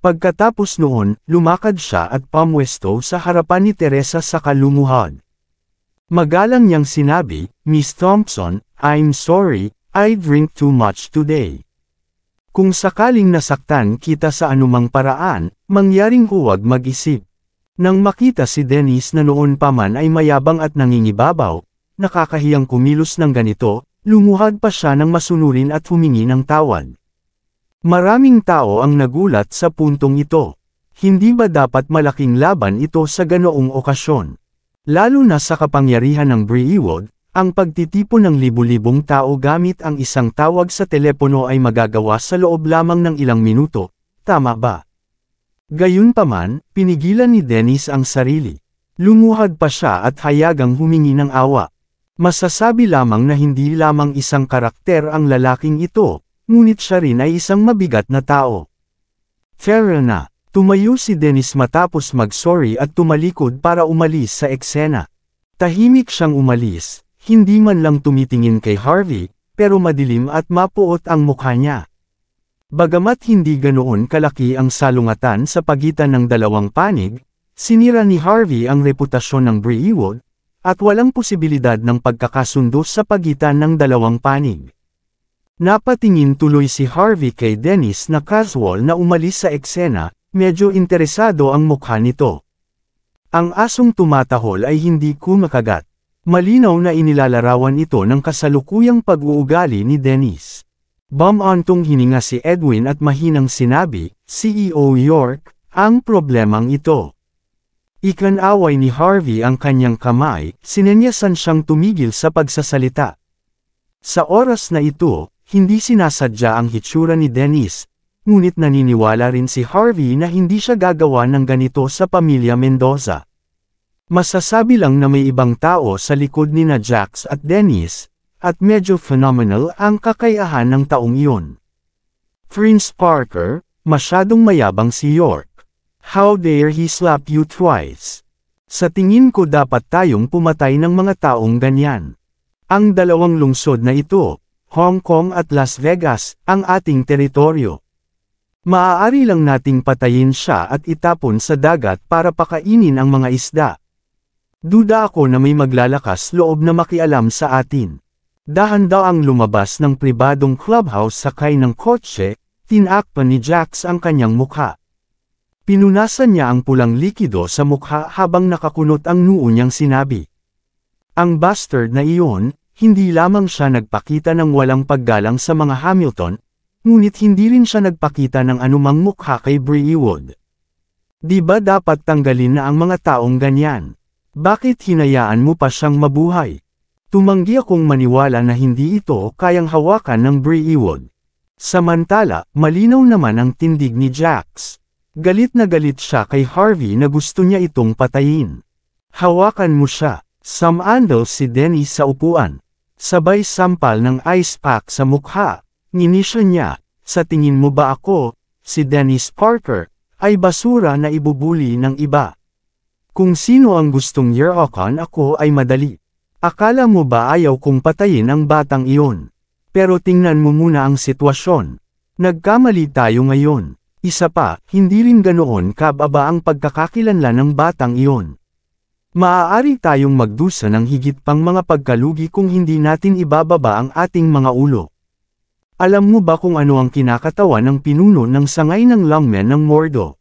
Pagkatapos noon, lumakad siya at pamwesto sa harapan ni Teresa sa kalumuhad. Magalang niyang sinabi, "Miss Thompson, I'm sorry, I drink too much today. Kung sakaling nasaktan kita sa anumang paraan, mangyaring huwag mag-isip." Nang makita si Dennis na noon pa man ay mayabang at nangingibabaw, nakakahiyang kumilos ng ganito, lumuhad pa siya ng masunurin at humingi ng tawad. Maraming tao ang nagulat sa puntong ito. Hindi ba dapat malaking laban ito sa ganoong okasyon? Lalo na sa kapangyarihan ng Brewood, ang pagtitipon ng libu-libong tao gamit ang isang tawag sa telepono ay magagawa sa loob lamang ng ilang minuto, tama ba? Gayunpaman, pinigilan ni Dennis ang sarili. Lumuhad pa siya at hayagang humingi ng awa. Masasabi lamang na hindi lamang isang karakter ang lalaking ito, ngunit siya rin ay isang mabigat na tao. Fair na, tumayo si Dennis matapos mag-sorry at tumalikod para umalis sa eksena. Tahimik siyang umalis. Hindi man lang tumitingin kay Harvey, pero madilim at mapuot ang mukha niya. Bagamat hindi ganoon kalaki ang salungatan sa pagitan ng dalawang panig, sinira ni Harvey ang reputasyon ng Brewood, at walang posibilidad ng pagkakasundo sa pagitan ng dalawang panig. Napatingin tuloy si Harvey kay Dennis na casual na umalis sa eksena, medyo interesado ang mukha nito. Ang asong tumatahol ay hindi kumakagat. Malinaw na inilalarawan ito ng kasalukuyang pag-uugali ni Dennis. Bumantong hininga si Edwin at mahinang sinabi, "CEO York, ang problemang ito." Ikanaway ni Harvey ang kanyang kamay, sinenyasan siyang tumigil sa pagsasalita. Sa oras na ito, hindi sinasadya ang hitsura ni Dennis, ngunit naniniwala rin si Harvey na hindi siya gagawa ng ganito sa pamilya Mendoza. Masasabi lang na may ibang tao sa likod nina Jax at Dennis, at medyo phenomenal ang kakayahan ng taong iyon. Prince Parker, masyadong mayabang si York. How dare he slap you twice? Sa tingin ko dapat tayong pumatay ng mga taong ganyan. Ang dalawang lungsod na ito, Hong Kong at Las Vegas, ang ating teritoryo. Maaari lang nating patayin siya at itapon sa dagat para pakainin ang mga isda. Duda ako na may maglalakas loob na makialam sa atin. Dahan-daang lumabas ng pribadong clubhouse sakay ng kotse, tinakpan ni Jax ang kanyang mukha. Pinunasan niya ang pulang likido sa mukha habang nakakunot ang noo niyang sinabi. Ang bastard na iyon, hindi lamang siya nagpakita ng walang paggalang sa mga Hamilton, ngunit hindi rin siya nagpakita ng anumang mukha kay Brewood. Di ba dapat tanggalin na ang mga taong ganyan? Bakit hinayaan mo pa siyang mabuhay? Tumanggi akong maniwala na hindi ito kayang hawakan ng Brewood. Samantala, malinaw naman ang tindig ni Jax. Galit na galit siya kay Harvey na gusto niya itong patayin. Hawakan mo siya. Samandal si Dennis sa upuan. Sabay sampal ng ice pack sa mukha. Nginisya niya, "Sa tingin mo ba ako, si Dennis Parker, ay basura na ibubuli ng iba? Kung sino ang gustong yerokan ako ay madali. Akala mo ba ayaw kong patayin ang batang iyon? Pero tingnan mo muna ang sitwasyon. Nagkamali tayo ngayon. Isa pa, hindi rin ganoon kababa ang pagkakakilanlan ng batang iyon. Maaari tayong magdusa ng higit pang mga pagkalugi kung hindi natin ibababa ang ating mga ulo. Alam mo ba kung ano ang kinakatawa ng pinuno ng sangay ng longmen ng Mordo?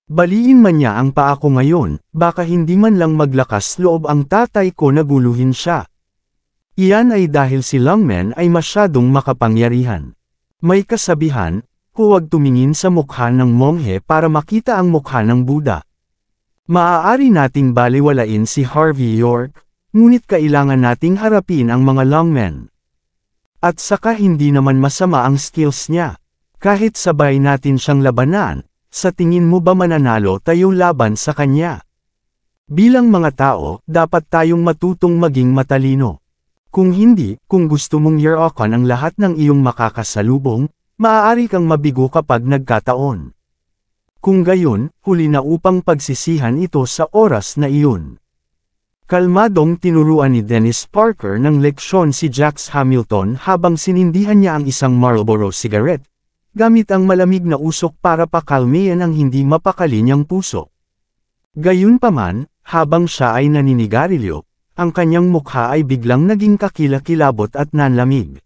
Baliin man niya ang paa ko ngayon, baka hindi man lang maglakas loob ang tatay ko na guluhin siya. Iyan ay dahil si Longman ay masyadong makapangyarihan. May kasabihan, huwag tumingin sa mukha ng monghe para makita ang mukha ng Buddha. Maaari nating baliwalain si Harvey York, ngunit kailangan nating harapin ang mga Longmen. At saka hindi naman masama ang skills niya. Kahit sabay natin siyang labanan, sa tingin mo ba mananalo tayo laban sa kanya? Bilang mga tao, dapat tayong matutong maging matalino. Kung hindi, kung gusto mong yerokan ang lahat ng iyong makakasalubong, maaari kang mabigo kapag nagkataon. Kung gayon, huli na upang pagsisihan ito sa oras na iyon. Kalmadong tinuruan ni Dennis Parker ng leksyon si Jax Hamilton habang sinindihan niya ang isang Marlboro cigarette. gamit ang malamig na usok para pakalmayan ang hindi mapakali niyang puso. Gayunpaman, habang siya ay naninigarilyo, ang kanyang mukha ay biglang naging kakilakilabot at nanlamig.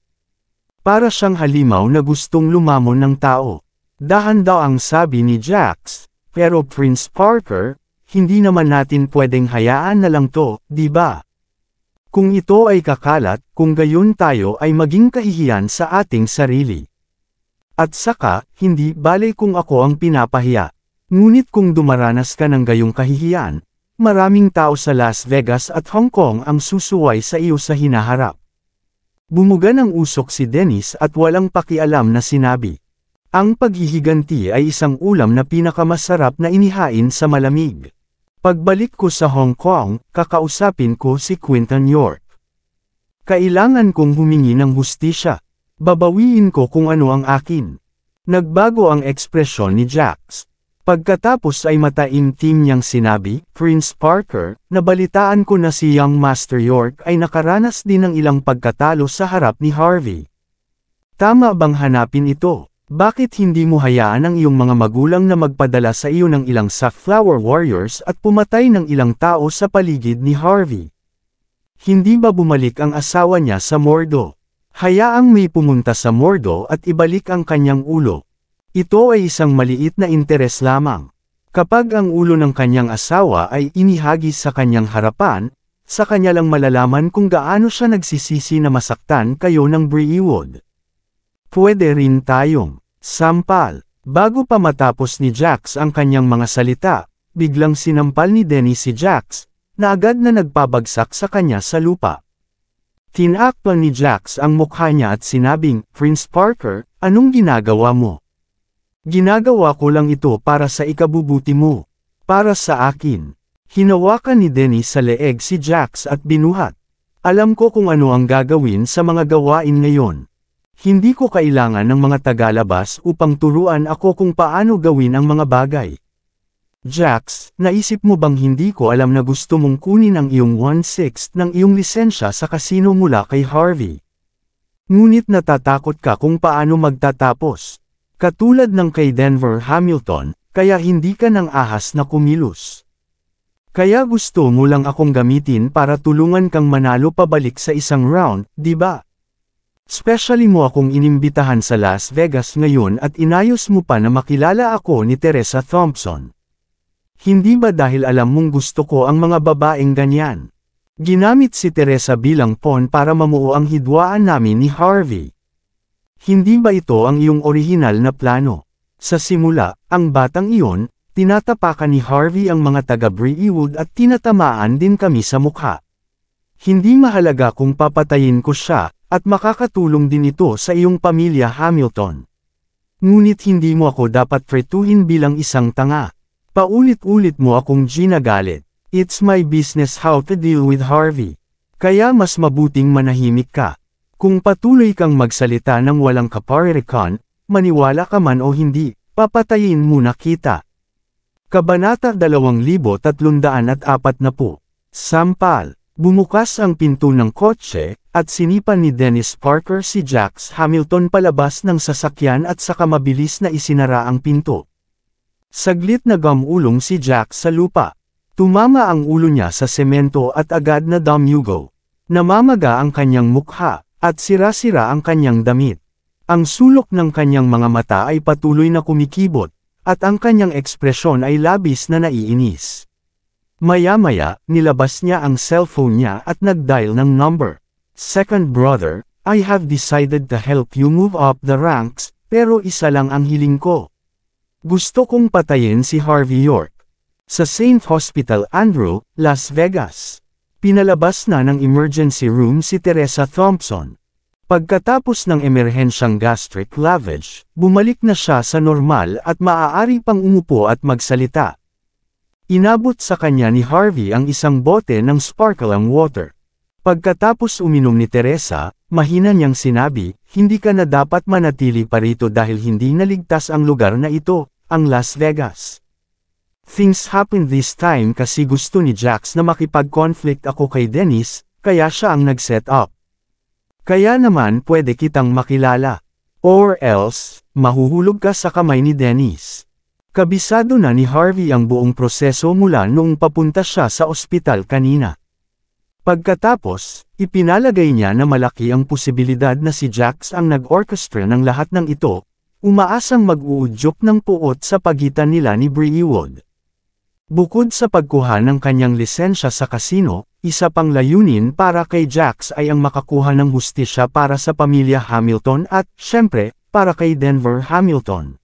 Para siyang halimaw na gustong lumamon ng tao. Dahan daw ang sabi ni Jax, pero Prince Parker, hindi naman natin pwedeng hayaan na lang to, di ba? Kung ito ay kakalat, kung gayon tayo ay maging kahihiyan sa ating sarili. At saka, hindi bale kung ako ang pinapahiya. Ngunit kung dumaranas ka ng gayong kahihiyan, maraming tao sa Las Vegas at Hong Kong ang susuway sa iyo sa hinaharap. Bumuga ng usok si Dennis at walang pakialam na sinabi. Ang paghihiganti ay isang ulam na pinakamasarap na inihain sa malamig. Pagbalik ko sa Hong Kong, kakausapin ko si Quinton York. Kailangan kong humingi ng hustisya. Babawiin ko kung ano ang akin. Nagbago ang ekspresyon ni Jax. Pagkatapos ay mataimtim niyang sinabi, Prince Parker, nabalitaan ko na si Young Master York ay nakaranas din ng ilang pagkatalo sa harap ni Harvey. Tama bang hanapin ito? Bakit hindi mo hayaan ang iyong mga magulang na magpadala sa iyo ng ilang Sackflower Warriors at pumatay ng ilang tao sa paligid ni Harvey? Hindi ba bumalik ang asawa niya sa Mordo? Hayaang may pumunta sa Mordo at ibalik ang kanyang ulo. Ito ay isang maliit na interes lamang. Kapag ang ulo ng kanyang asawa ay inihagis sa kanyang harapan, sa kanya lang malalaman kung gaano siya nagsisisi na masaktan kayo ng Breewood. Pwede rin tayong sampal. Bago pa matapos ni Jax ang kanyang mga salita, biglang sinampal ni Denny si Jax, na agad na nagpabagsak sa kanya sa lupa. Tinakpan ni Jax ang mukha niya at sinabing, Prince Parker, anong ginagawa mo? Ginagawa ko lang ito para sa ikabubuti mo. Para sa akin. Hinawakan ni Denny sa leeg si Jax at binuhat. Alam ko kung ano ang gagawin sa mga gawain ngayon. Hindi ko kailangan ng mga tagalabas upang turuan ako kung paano gawin ang mga bagay. Jax, naisip mo bang hindi ko alam na gusto mong kunin ang iyong 1/6 ng iyong lisensya sa kasino mula kay Harvey? Ngunit natatakot ka kung paano magtatapos. Katulad ng kay Denver Hamilton, kaya hindi ka nang ahas na kumilos. Kaya gusto mo lang akong gamitin para tulungan kang manalo pabalik sa isang round, di ba? Especially mo akong inimbitahan sa Las Vegas ngayon at inayos mo pa na makilala ako ni Teresa Thompson. Hindi ba dahil alam mong gusto ko ang mga babaeng ganyan? Ginamit si Teresa bilang pawn para mamuo ang hidwaan namin ni Harvey. Hindi ba ito ang iyong orihinal na plano? Sa simula, ang batang iyon, tinatapakan ni Harvey ang mga taga-Breewood at tinatamaan din kami sa mukha. Hindi mahalaga kung papatayin ko siya, at makakatulong din ito sa iyong pamilya Hamilton. Ngunit hindi mo ako dapat tretuhin bilang isang tanga. Paulit-ulit mo akong ginagalit. It's my business how to deal with Harvey. Kaya mas mabuting manahimik ka. Kung patuloy kang magsalita ng walang kaparirikan, maniwala ka man o hindi, papatayin muna kita. Kabanata 2340. Sampal. Bumukas ang pinto ng kotse, at sinipan ni Dennis Parker si Jax Hamilton palabas ng sasakyan at saka mabilis na isinara ang pinto. Saglit na gamulong si Jax sa lupa. Tumama ang ulo niya sa semento at agad na damyugo. Namamaga ang kanyang mukha, at sira-sira ang kanyang damit. Ang sulok ng kanyang mga mata ay patuloy na kumikibot, at ang kanyang ekspresyon ay labis na naiinis. Maya-maya, nilabas niya ang cellphone niya at nag-dial ng number. Second brother, I have decided to help you move up the ranks, pero isa lang ang hiling ko. Gusto kong patayin si Harvey York. Sa St. Hospital Andrew, Las Vegas. Pinalabas na ng emergency room si Teresa Thompson. Pagkatapos ng emerhensyang gastric lavage, bumalik na siya sa normal at maaari pang umupo at magsalita. Inabot sa kanya ni Harvey ang isang bote ng sparkling water. Pagkatapos uminom ni Teresa, mahina niyang sinabi, hindi ka na dapat manatili pa rito dahil hindi naligtas ang lugar na ito, ang Las Vegas. Things happened this time kasi gusto ni Jax na makipag-conflict ako kay Dennis, kaya siya ang nag-set up. Kaya naman pwede kitang makilala. Or else, mahuhulog ka sa kamay ni Dennis. Kabisado na ni Harvey ang buong proseso mula noong papunta siya sa ospital kanina. Pagkatapos, ipinalagay niya na malaki ang posibilidad na si Jax ang nag-orchestra ng lahat ng ito, umaasang mag-uudyok ng puot sa pagitan nila ni Breewood. Bukod sa pagkuha ng kanyang lisensya sa kasino, isa pang layunin para kay Jax ay ang makakuha ng hustisya para sa pamilya Hamilton at, syempre, para kay Denver Hamilton.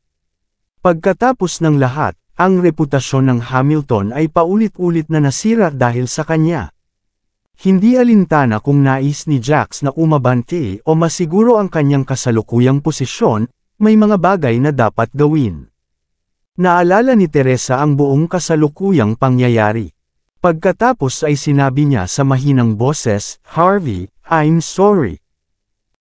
Pagkatapos ng lahat, ang reputasyon ng Hamilton ay paulit-ulit na nasira dahil sa kanya. Hindi alintana kung nais ni Jax na umabanti o masiguro ang kanyang kasalukuyang posisyon, may mga bagay na dapat gawin. Naalala ni Teresa ang buong kasalukuyang pangyayari. Pagkatapos ay sinabi niya sa mahinang boses, "Harvey, I'm sorry.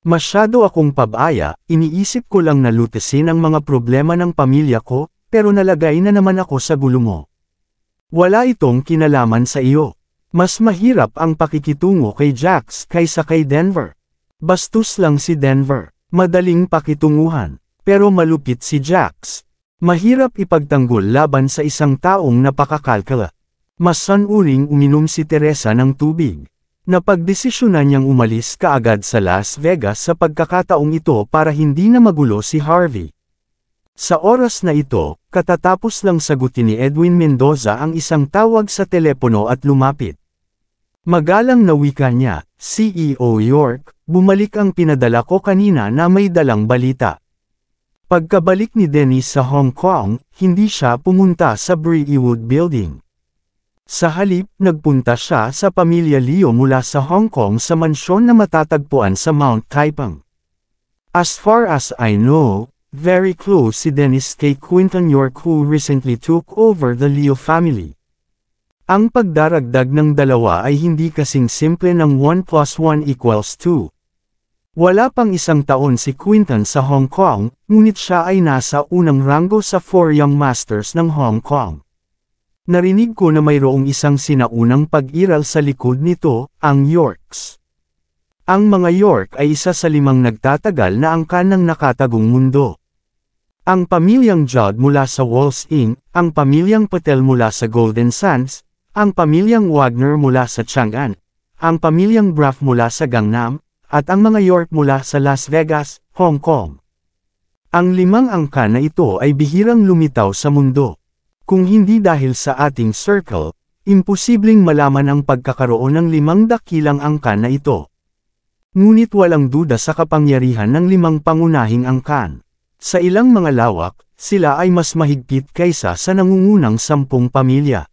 Masyado akong pabaya, iniisip ko lang na lutesin ang mga problema ng pamilya ko, pero nalagay na naman ako sa gulo mo. Wala itong kinalaman sa iyo. Mas mahirap ang pakikitungo kay Jax kaysa kay Denver. Bastos lang si Denver, madaling pakitunguhan, pero malupit si Jax. Mahirap ipagtanggol laban sa isang taong napakakalkala." Mas sanuring uminom si Teresa ng tubig. Napagdesisyonan niyang umalis kaagad sa Las Vegas sa pagkakataong ito para hindi na magulo si Harvey. Sa oras na ito, katatapos lang sagutin ni Edwin Mendoza ang isang tawag sa telepono at lumapit. Magalang na wika niya, "CEO York, bumalik ang pinadala ko kanina na may dalang balita." Pagkabalik ni Dennis sa Hong Kong, hindi siya pumunta sa Breewood Building. Sa halip, nagpunta siya sa pamilya Leo mula sa Hong Kong sa mansyon na matatagpuan sa Mount Kaipang. As far as I know, very close si Dennis kay Quinton York who recently took over the Leo family. Ang pagdaragdag ng dalawa ay hindi kasing simple ng 1 + 1 = 2. Wala pang isang taon si Quinton sa Hong Kong, ngunit siya ay nasa unang ranggo sa 4 Young Masters ng Hong Kong. Narinig ko na mayroong isang sinaunang pag-iral sa likod nito, ang Yorks. Ang mga York ay isa sa 5 nagtatagal na angkan ng nakatagong mundo. Ang pamilyang Judd mula sa Walls Inc., ang pamilyang Patel mula sa Golden Sands, ang pamilyang Wagner mula sa Chang'an, ang pamilyang Braff mula sa Gangnam, at ang mga York mula sa Las Vegas, Hong Kong. Ang 5 angkan na ito ay bihirang lumitaw sa mundo. Kung hindi dahil sa ating circle, imposibleng malaman ang pagkakaroon ng 5 dakilang angkan na ito. Ngunit walang duda sa kapangyarihan ng 5 pangunahing angkan. Sa ilang mga lawak, sila ay mas mahigpit kaysa sa nangungunang 10 pamilya.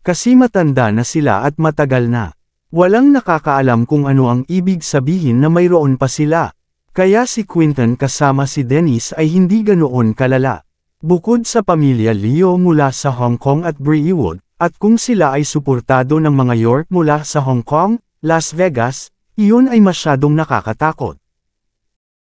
Kasi matanda na sila at matagal na. Walang nakakaalam kung ano ang ibig sabihin na mayroon pa sila. Kaya si Quinton kasama si Dennis ay hindi ganoon kalala. Bukod sa pamilya Leo mula sa Hong Kong at Breewood, at kung sila ay suportado ng mga York mula sa Hong Kong, Las Vegas, iyon ay masyadong nakakatakot.